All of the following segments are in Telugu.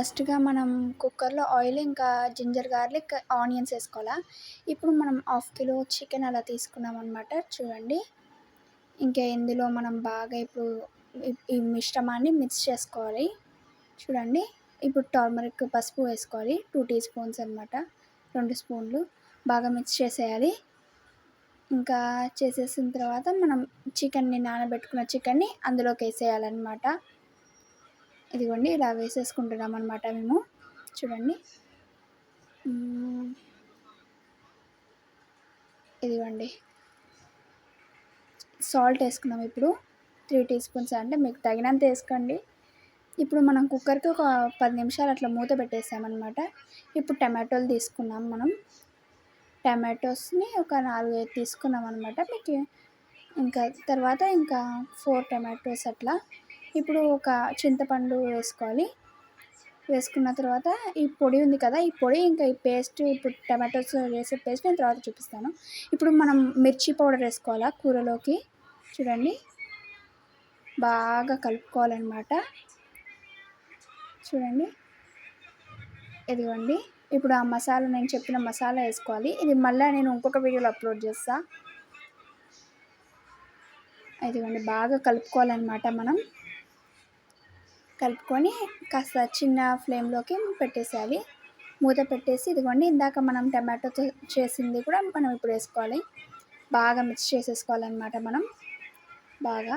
ఫస్ట్‌గా మనం కుక్కర్‌లో ఆయిల్, ఇంకా జింజర్ గార్లిక్, ఆనియన్స్ ఏసుకోవాలా. ఇప్పుడు మనం హాఫ్ కిలో చికెన్ అలా తీసుకున్నామనమాట చూడండి. ఇంకా ఇందులో మనం బాగా ఇప్పుడు ఈ మిశ్రమాన్ని మిక్స్ చేసుకోవాలి. చూడండి. ఇప్పుడు టర్మరిక్ పసుపు వేసుకోవాలి. 2 టీ స్పూన్స్ అనమాట. 2 స్పూన్లు బాగా మిక్స్ చేసేయాలి. ఇంకా చేసేసిన తర్వాత మనం నానబెట్టుకున్న చికెన్‌ని అందులోకేసేయాలనమాట. ఇదిగోండి ఇలా వేసేసుకుంటున్నామనమాట మేము. చూడండి. ఇదిగోండి. సాల్ట్ ఏసుకున్నాం ఇప్పుడు. 3 టీ స్పూన్స్ అంటే మీకు తగినంత ఏసుకోండి. ఇప్పుడు మనం కుక్కర్‌కి ఒక 10 నిమిషాలు అట్లా మూత పెట్టేసామనమాట. ఇప్పుడు టమాటోలు తీసుకున్నాం మనం. టమాటోస్‌ని ఒక 4, 5 తీసుకున్నామనమాట. మీకు ఇంకా తర్వాత 4 టమాటోస్ అట్లా. ఇప్పుడు ఒక చింతపండు వేసుకోవాలి. వేసుకున్న తర్వాత ఈ పొడి ఉంది కదా! ఈ పొడి ఇంకా ఈ పేస్ట్, ఇప్పుడు టమాటోస్ వేసే పేస్ట్ నేను తర్వాత చూపిస్తాను. ఇప్పుడు మనం మిర్చి పౌడర్ వేసుకోవాలా కూరలోకి. చూడండి. బాగా కలుపుకోవాలనమాట. చూడండి. ఇదిగోండి. ఇప్పుడు ఆ మసాలా, నేను చెప్పిన మసాలా వేసుకోవాలి. ఇది మళ్ళీ నేను ఇంకొక వీడియోలో అప్లోడ్ చేస్తా. ఇదిగోండి బాగా కలుపుకోవాలనమాట మనం. కలుపుకొని కాస్త చిన్న ఫ్లేమ్‌లోకి పెట్టేసేయాలి. మూత పెట్టేసి ఇదిగోండి ఇందాక మనం టమాటోతో చేసింది కూడా మనం ఇప్పుడు వేసుకోవాలి. బాగా మిక్స్ చేసేసుకోవాలనమాట మనం. బాగా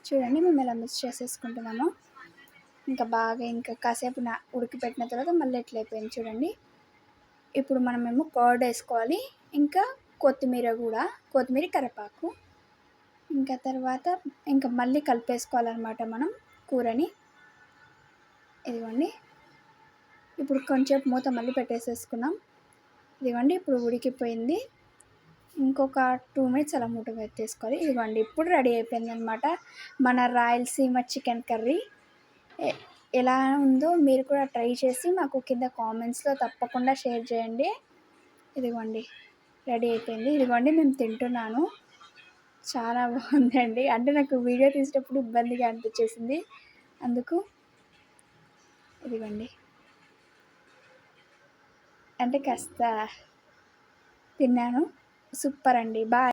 చూడండి మేము ఇలా మిక్స్ చేసేసుకుంటున్నాము. ఇంకా బాగా కాసేపు ఉడికిపెట్టిన తర్వాత మళ్ళీ ఎట్లా అయిపోయింది చూడండి. ఇప్పుడు మనమేమో కర్డ్ వేసుకోవాలి. ఇంకా కొత్తిమీర, కరివేపాకు. ఇంకా తర్వాత మళ్ళీ కలిపేసుకోవాలనమాట మనం కూరని. ఇదిగోండి. ఇప్పుడు కొంచెం మూత మళ్ళీ పెట్టేసేసుకున్నాం. ఇదిగోండి ఇప్పుడు ఉడికిపోయింది. ఇంకొక 2 మినిట్స్ అలా మూత పెట్టేసుకోవాలి. ఇదిగోండి ఇప్పుడు రెడీ అయిపోయిందనమాట మన రాయలసీమ చికెన్ కర్రీ. ఎలా ఉందో మీరు కూడా ట్రై చేసి మాకు కింద కామెంట్స్‌లో తప్పకుండా షేర్ చేయండి. ఇదిగోండి రెడీ అయిపోయింది. ఇదిగోండి మేము తింటున్నాను. చాలా బాగుందండి. అంటే నాకు వీడియో తీసేటప్పుడు ఇబ్బందిగా అనిపించేసింది. అందుకు ఇదిగోండి. అంటే కాస్త తిన్నాను. సూపర్ అండి. బాయ్.